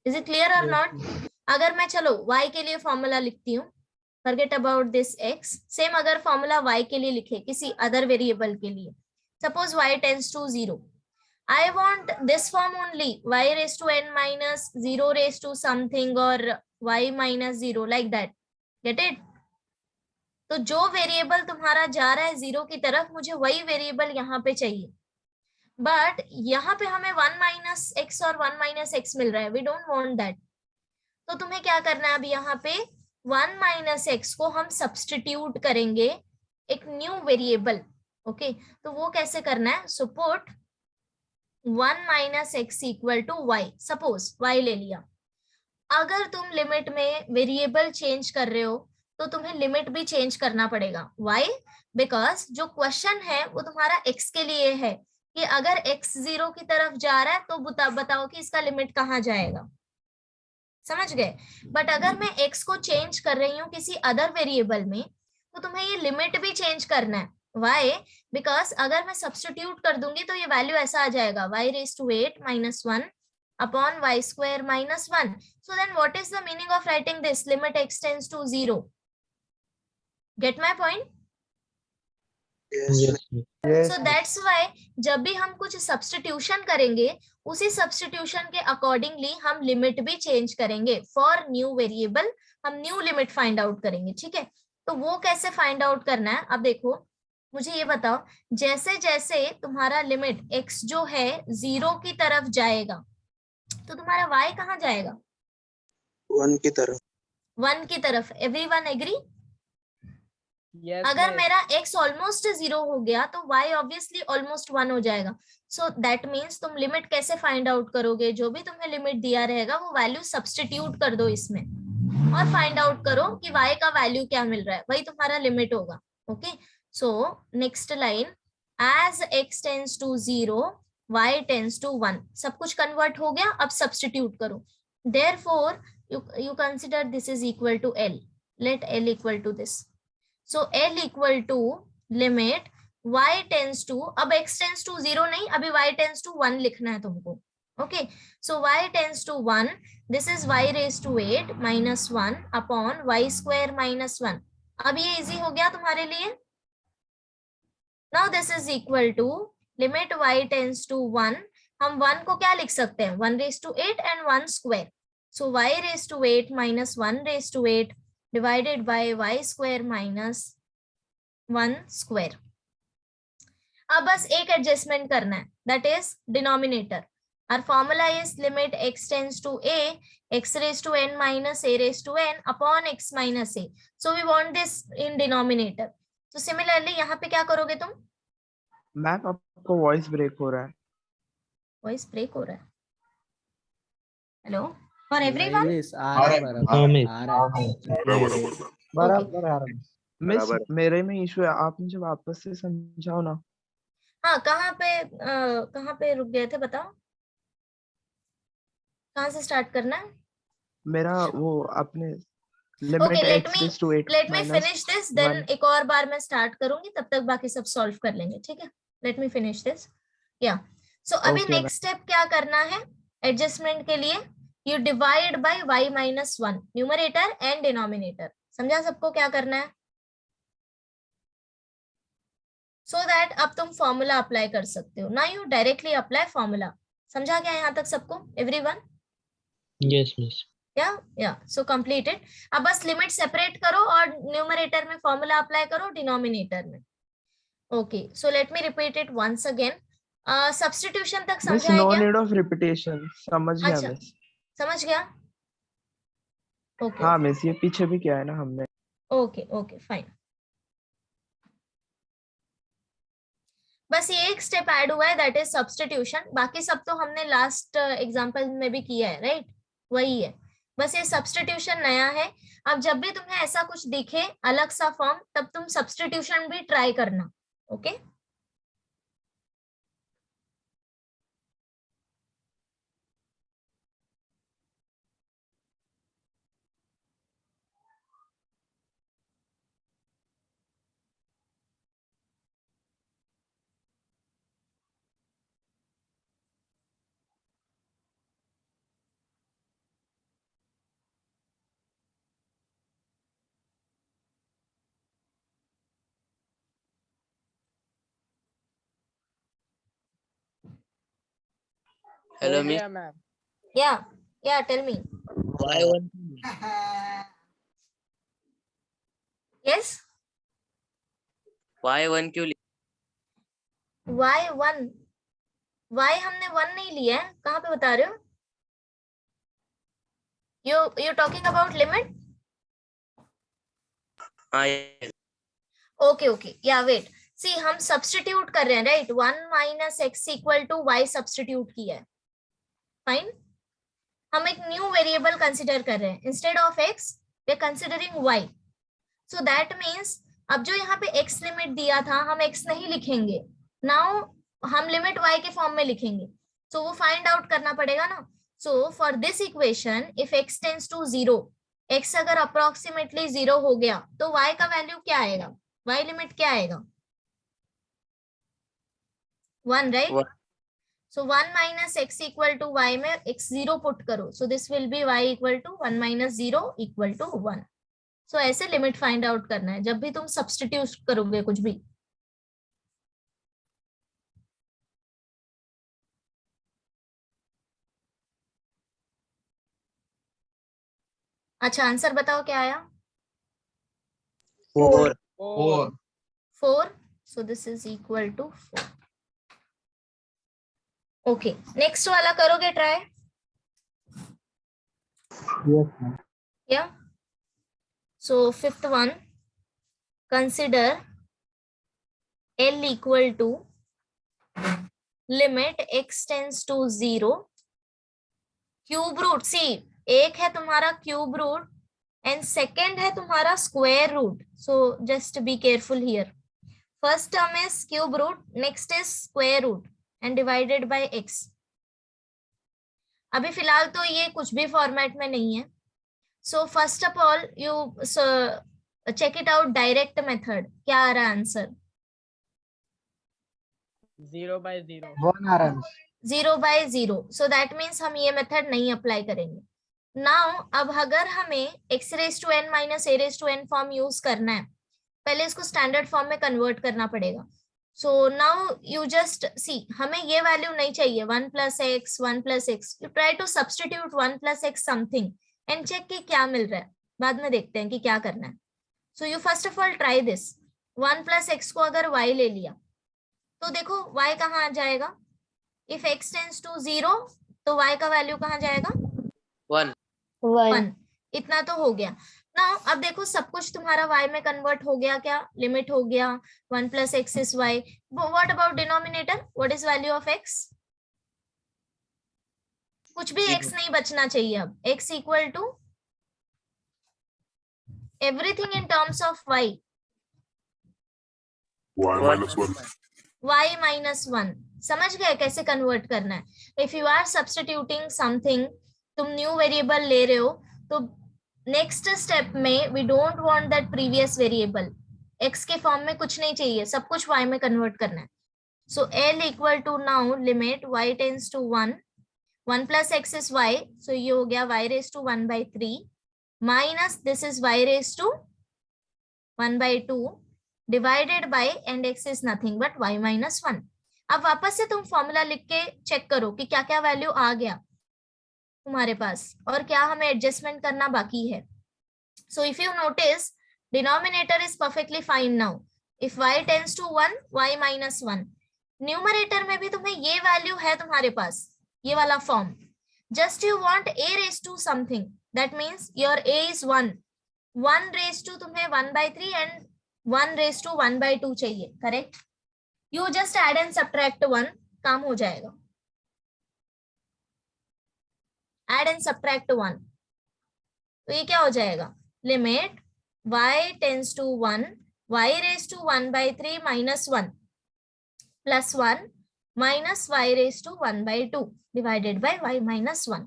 इज इट क्लियर और नॉट? अगर मैं चलो y के लिए फॉर्मूला लिखती हूँ, forget about this x, same अगर फॉर्मूला y के लिए लिखे किसी अदर वेरिएबल के लिए, suppose y tends to 0, I want this form only, y raised to n minus 0 raised to something or y minus 0, like that, get it? तो जो variable तुम्हारा जा रहा है 0 की तरफ, मुझे वही वेरिएबल यहाँ पे चाहिए, बट यहाँ पे हमें 1 माइनस एक्स और 1 माइनस एक्स मिल रहा है, वी डोंट वांट दैट। तो तुम्हें क्या करना है, अब यहाँ पे 1 माइनस एक्स को हम सब्स्टिट्यूट करेंगे एक न्यू वेरिएबल, ओके? तो वो कैसे करना है? So put 1 minus x equal to y, suppose y ले लिया। अगर तुम लिमिट में वेरिएबल चेंज कर रहे हो तो तुम्हें लिमिट भी चेंज करना पड़ेगा। Why? बिकॉज जो क्वेश्चन है वो तुम्हारा x के लिए है कि अगर x 0 की तरफ जा रहा है तो बताओ कि इसका लिमिट कहाँ जाएगा, समझ गए? बट अगर मैं x को चेंज कर रही हूँ किसी अदर वेरिएबल में तो तुम्हें ये लिमिट भी चेंज करना है। Why? बिकॉज अगर मैं सब्स्टिट्यूट कर दूंगी तो ये वैल्यू ऐसा आ जाएगा, y raised to 8 minus 1 upon y square minus 1. So then what is the meaning of writing this? Limit x tends to 0. Get my point? Yes. So that's why जब भी हम कुछ सब्स्टिट्यूशन करेंगे उसी सब्स्टिट्यूशन के accordingly हम limit भी change करेंगे। फॉर न्यू वेरिएबल हम न्यू लिमिट फाइंड आउट करेंगे, ठीक है? तो वो कैसे फाइंड आउट करना है? अब देखो, मुझे ये बताओ, जैसे जैसे तुम्हारा लिमिट x जो है 0 की तरफ जाएगा तो तुम्हारा y कहाँ जाएगा? 1 की तरफ। 1 की तरफ। Everyone agree? Yes, अगर miss. मेरा x ऑलमोस्ट 0 हो गया तो y ऑब्वियसली ऑलमोस्ट 1 हो जाएगा। सो दैट मीन्स तुम लिमिट कैसे फाइंड आउट करोगे? जो भी तुम्हें लिमिट दिया रहेगा वो वैल्यू सब्स्टिट्यूट कर दो इसमें और फाइंड आउट करो कि y का वैल्यू क्या मिल रहा है, वही तुम्हारा लिमिट होगा। Okay, so next line, as x tends to 0 y tends to 1, सब कुछ कन्वर्ट हो गया, अब सब्स्टिट्यूट करो। Therefore you consider this is equal to L, let L equal to this. So L equal to limit y tends to, अब x tends to 0 नहीं, अभी y tends to 1 लिखना है तुमको। Okay, so y tends to 1, this is y raised to 8 minus 1 upon y square minus 1. अब ये easy हो गया तुम्हारे लिए। Now this is equal to limit y tends to 1, हम 1 को क्या लिख सकते हैं? 1 raised to 8 and 1 square. So y raised to 8 minus 1 raised to 8 divided by y square minus 1 square. अब बस एक एडजस्टमेंट करना है, that is denominator. Our formula is limit x tends to a, x raised to n minus a raised to n upon x minus a. So we want this in denominator. So similarly यहाँ पे क्या करोगे तुम? Ma'am आपको voice break हो रहा है। Voice break हो रहा है? Hello, for everyone? बराबर आ रहा है। मिस बराबर। मेरे में इशू है, आप मुझे वापस से समझाओ ना। हाँ, कहाँ पे रुक गए थे बताओ? कहाँ से स्टार्ट करना है? मेरा वो आपने limit Okay, let x me- raised to 8 let me minus finish this, then 1. एक और बार मैं स्टार्ट करूंगी, तब तक बाकी सब सॉल्व कर लेंगे, ठीक है? Let me finish this. या सो अभी Okay, नेक्स्ट स्टेप क्या करना है एडजस्टमेंट के लिए? You divide by y minus 1, numerator and denominator. समझा सबको क्या करना है? सो दैट अब तुम फॉर्मूला अप्लाई कर सकते हो ना, यू डायरेक्टली अप्लाई फॉर्मूला। समझा क्या यहाँ तक सबको, एवरीवन? Yes miss. या सो कंप्लीटेड। अब बस लिमिट सेपरेट करो और न्यूमरेटर में फॉर्मूला अप्लाई करो डिनोमिनेटर में। Okay, so let me repeat it once again. Substitution तक मिस समझा है नो क्या? नीड ऑफ रिपीटेशन, समझ गया अच्छा, मिस। समझ गया? ओके हाँ मिस, ये पीछे भी किया है ना हमने। Okay okay fine. बस ये एक स्टेप ऐड हुआ है, दैट इज सब्स्टिट्यूशन। बाकी सब तो हमने लास्ट एग्जांपल में भी किया है, राइट? वही है, बस ये सब्स्टिट्यूशन नया है। अब जब भी तुम्हें ऐसा कुछ दिखे अलग सा फॉर्म, तब तुम सब्स्टिट्यूशन भी ट्राई करना। Okay hello ma'am. या टेल मी। यस, y1 क्यों y1, y हमने 1 नहीं लिया है, कहाँ पे बता रहे हो? You talking about limit? Okay okay, या वेट, सी हम सब्स्टिट्यूट कर रहे हैं, right? 1 minus x equal to y substitute किया है, फाइन। हम एक न्यू वेरिएबल कंसिडर कर रहे हैं, instead of x we are considering y. So that means अब जो यहाँ पे एक्स लिमिट दिया था, हम एक्स नहीं लिखेंगे, नाउ हम लिमिट वाई के फॉर्म में लिखेंगे। सो वो फाइंड आउट करना पड़ेगा ना। So for this equation if x tends to 0, x अगर अप्रोक्सीमेटली 0 हो गया तो वाई का वैल्यू क्या आएगा? वाई लिमिट क्या आएगा? 1, right? So 1 minus x equal to y में एक्स 0 पुट करो, so this will be y equal to 1 minus 0 equal to 1। So ऐसे लिमिट फाइंड आउट करना है जब भी तुम सब्स्टिट्यूट करोगे कुछ भी। अच्छा, आंसर बताओ क्या आया? 4 4, so this is equal to 4. Okay, next वाला करोगे try? Yes, ma'am. Yeah. So fifth one, consider L equal to limit x tends to 0, cube root. See, एक है तुम्हारा क्यूब रूट एंड सेकेंड है तुम्हारा square root. So just be careful here. First term is cube root, next is square root and divided by x. अभी फिलहाल तो ये कुछ भी फॉर्मेट में नहीं है। So first of all you check it out direct method. क्या आ रहा है आंसर? 0 by 0। 1 आ रहा है। 0 by 0, so that means हम ये मेथड नहीं अप्लाई करेंगे। नाउ अब अगर हमें x raised to n minus a raised to n form use करना है, पहले इसको स्टैंडर्ड फॉर्म में कन्वर्ट करना पड़ेगा। So now you just see, हमें ये वैल्यू नहीं चाहिए 1 plus x, 1 plus x। You try to substitute 1 plus x something and check कि क्या मिल रहा है, बाद में देखते हैं कि क्या करना है। So you first of all try this. 1 plus x को अगर y ले लिया तो देखो y कहाँ आ जाएगा? इफ x टेंड्स टू 0 तो y का वैल्यू कहाँ जाएगा? 1। इतना तो हो गया ना। अब देखो सब कुछ तुम्हारा y में कन्वर्ट हो गया, क्या लिमिट हो गया 1 plus x is y। What about denominator? What is value of x? कुछ भी x नहीं बचना चाहिए। अब x equal to everything in terms of y, y minus 1। समझ गए कैसे कन्वर्ट करना है? If you are substituting something, तुम न्यू वेरिएबल ले रहे हो तो नेक्स्ट स्टेप में we don't want that previous variable, x के फॉर्म में कुछ नहीं चाहिए, सब कुछ y में कन्वर्ट करना है. So L equal to now limit y tends to 1, 1 plus x is y, so ये हो गया y raised to 1 by 3 minus this is y raised to 1 by 2 divided by and x is nothing but y minus 1. अब वापस से तुम formula लिख के check करो कि क्या क्या वैल्यू आ गया तुम्हारे पास और क्या हमें एडजस्टमेंट करना बाकी है. So if you notice, denominator is perfectly fine now. If y tends to 1, y minus 1. Numerator में भी तुम्हें ये वैल्यू है तुम्हारे पास, ये वाला form. Just you want a raised to something, that means your a is 1. 1 raised to तुम्हें 1 by 3 and 1 raised to 1 by 2 चाहिए, correct. You just add and subtract 1, काम हो जाएगा. एड एंड सब्ट्रैक्ट 1, तो ये क्या हो जाएगा, limit y tends to 1, y raised to 1 by 3 minus 1 plus 1 minus y raised to 1 by 2 divided by y minus 1.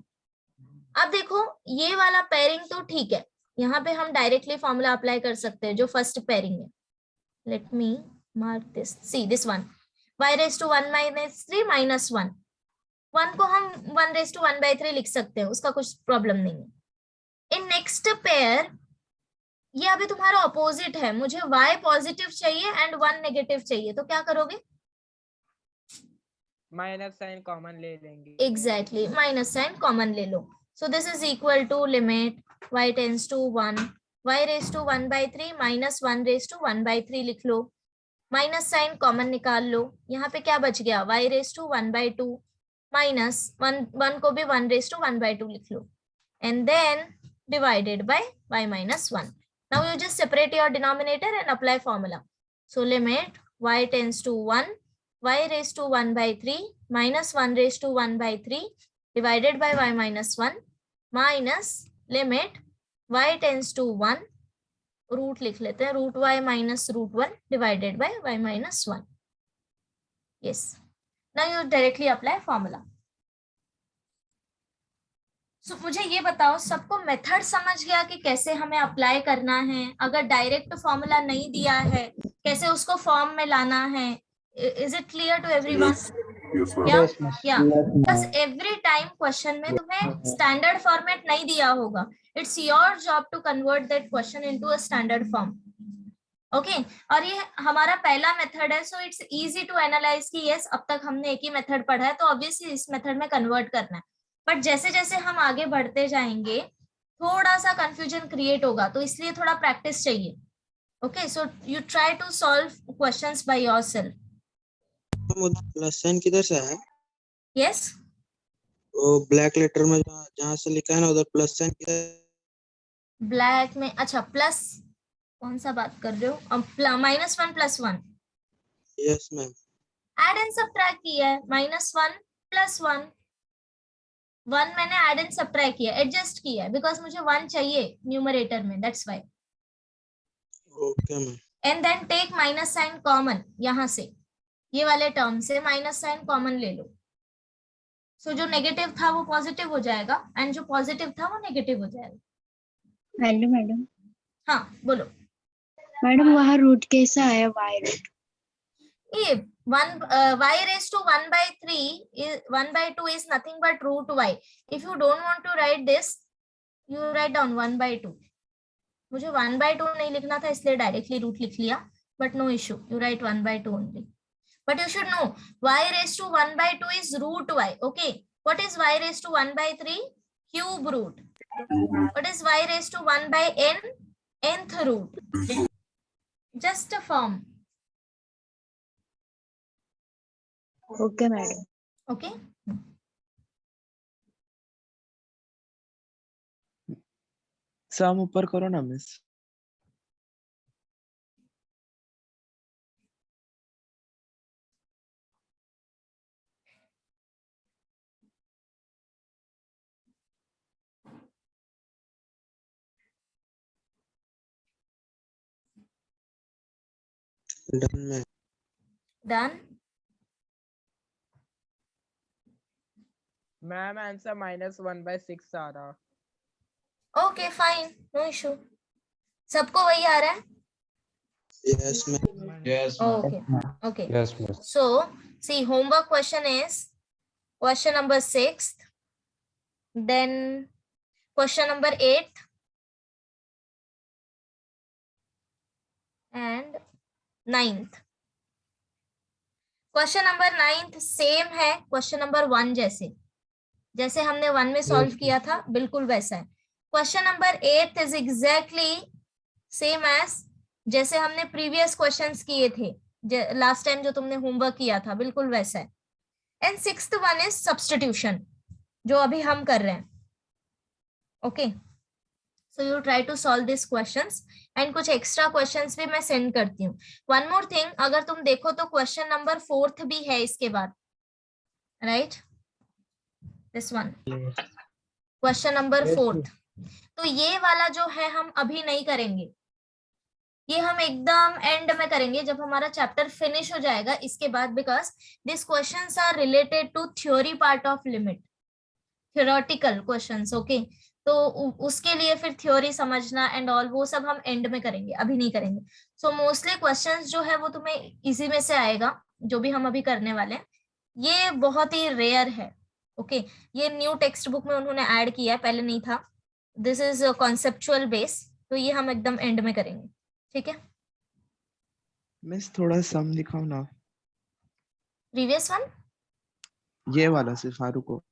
अब देखो ये वाला पेयरिंग तो ठीक है, यहाँ पे हम डायरेक्टली फॉर्मूला अप्लाई कर सकते हैं जो फर्स्ट पेयरिंग है. Let me mark this, see this one, y raised to 1 minus 3 minus 1. 1 को हम 1 raised to 1 by 3 लिख सकते हैं, उसका कुछ प्रॉब्लम नहीं है. इन नेक्स्ट पेयर ये अभी तुम्हारा ऑपोजिट है, मुझे y पॉजिटिव चाहिए एंड 1 नेगेटिव चाहिए, तो क्या करोगे, माइनस साइन कॉमन ले लेंगे. एग्जैक्टली माइनस साइन कॉमन ले लो. So this is equal to limit y tends to 1, y raise to 1 by 3 minus 1 raise to 1 by 3 लिख लो. माइनस साइन कॉमन निकाल लो, यहाँ पे क्या बच गया, y raise to 1 by 2 minus 1 को भी 1 रेज टू 1 by 2 लिख लो and then divided by y minus 1. Now you just separate your denominator and apply formula. So limit y tends to 1, y raised to 1 by 3 minus 1 raised to 1 by 3 divided by y minus 1 minus limit y tends to 1, root लिख लेते हैं, root y minus root 1 divided by y minus 1. Yes. Now you directly apply formula. So, मुझे ये बताओ, सबको method समझ गया कि कैसे हमें अप्लाई करना है, अगर डायरेक्ट फॉर्मूला नहीं दिया है कैसे उसको फॉर्म में लाना है. Is it clear to everyone? या बस एवरी टाइम क्वेश्चन में तुम्हें स्टैंडर्ड फॉर्मेट नहीं दिया होगा, it's your job to convert that question into a standard form. Okay, और ये हमारा पहला मेथड है, so it's easy to analyse कि यस अब तक हमने एक ही मेथड पढ़ा है तो ऑब्वियसली इस मेथड में कन्वर्ट करना है. बट जैसे जैसे हम आगे बढ़ते जाएंगे थोड़ा सा कंफ्यूजन क्रिएट होगा, तो इसलिए थोड़ा प्रैक्टिस चाहिए. Okay, so you try to solve questions by yourself. Plus sign किधर से है? यस, वो ब्लैक लेटर में जहाँ से लिखा है ना उधर प्लस साइन किधर? ब्लैक में, अच्छा प्लस कौन सा बात कर रहे हो, minus 1 plus 1. Yes ma'am. Add and subtract किया है, माइनस 1 प्लस 1. 1 मैंने एड एंड सब्ट्रैक्ट किया, एडजस्ट किया है बिकॉज मुझे 1 चाहिए न्यूमरेटर में, that's why. Okay ma'am. And then take minus sign common, यहाँ से ये वाले टर्म से माइनस साइन कॉमन ले लो. सो जो नेगेटिव था वो पॉजिटिव हो जाएगा एंड जो पॉजिटिव था वो नेगेटिव हो जाएगा. Hello madam. हाँ बोलो मैडम, वहाँ रूट कैसा है, वाई रूट? ये 1 y raised to 1 by 3 is 1 by 2 is nothing but root y. If you don't want to write this, you write down 1 by 2. मुझे 1 by 2 नहीं लिखना था इसलिए डायरेक्टली रूट लिख लिया, but no issue, you write 1 by 2 only. But you should know y raised to 1 by 2 is root y. Okay, what is y raised to 1 by 3? Cube root. What is y raised to 1 by n? Nth root. Just a form. Okay madam. Okay, sum ऊपर करो ना miss. Done ma'am. Done. Ma'am answer -1 by 6 आ रहा. Okay fine, no issue. सबको वही आ रहा है? Yes, ma'am. Yes, ma'am. Okay, okay. Yes, miss. So, see, homework question is question number 6, then question number 8, and 9th. Question number 9th same है question number 1 जैसे हमने 1 में सॉल्व किया था, बिल्कुल वैसा है। Question number 8 is exactly same as जैसे हमने प्रीवियस क्वेश्चंस किए थे लास्ट टाइम जो तुमने होमवर्क किया था, बिल्कुल वैसा है। And 6th one is substitution, जो अभी हम कर रहे हैं। Okay, so you try to solve this questions, and कुछ एक्स्ट्रा क्वेश्चंस भी मैं सेंड करती हूँ। वन मोर थिंग, अगर तुम देखो तो क्वेश्चन नंबर 4th भी है इसके बाद, right? This one, question number 4th। तो ये वाला जो है हम अभी नहीं करेंगे, ये हम एकदम एंड में करेंगे जब हमारा चैप्टर फिनिश हो जाएगा इसके बाद, because this questions are related to theory part of limit, theoretical questions. Okay, तो उसके लिए फिर थ्योरी समझना एंड ऑल वो सब हम एंड में करेंगे, अभी नहीं करेंगे। सो मोस्टली क्वेश्चंस जो है वो तुम्हें इसी में से आएगा, जो भी हम अभी करने वाले हैं। ये बहुत ही रेयर है। ओके, ये न्यू टेक्स्ट बुक में उन्होंने ऐड किया है, पहले नहीं था। दिस इज कॉन्सेप्चुअल बेस, तो ये हम एकदम एंड में करेंगे, ठीक है? मिस थोड़ा सम दिखाओ ना, प्रीवियस वन ये वाला सिर्फ फारूक को।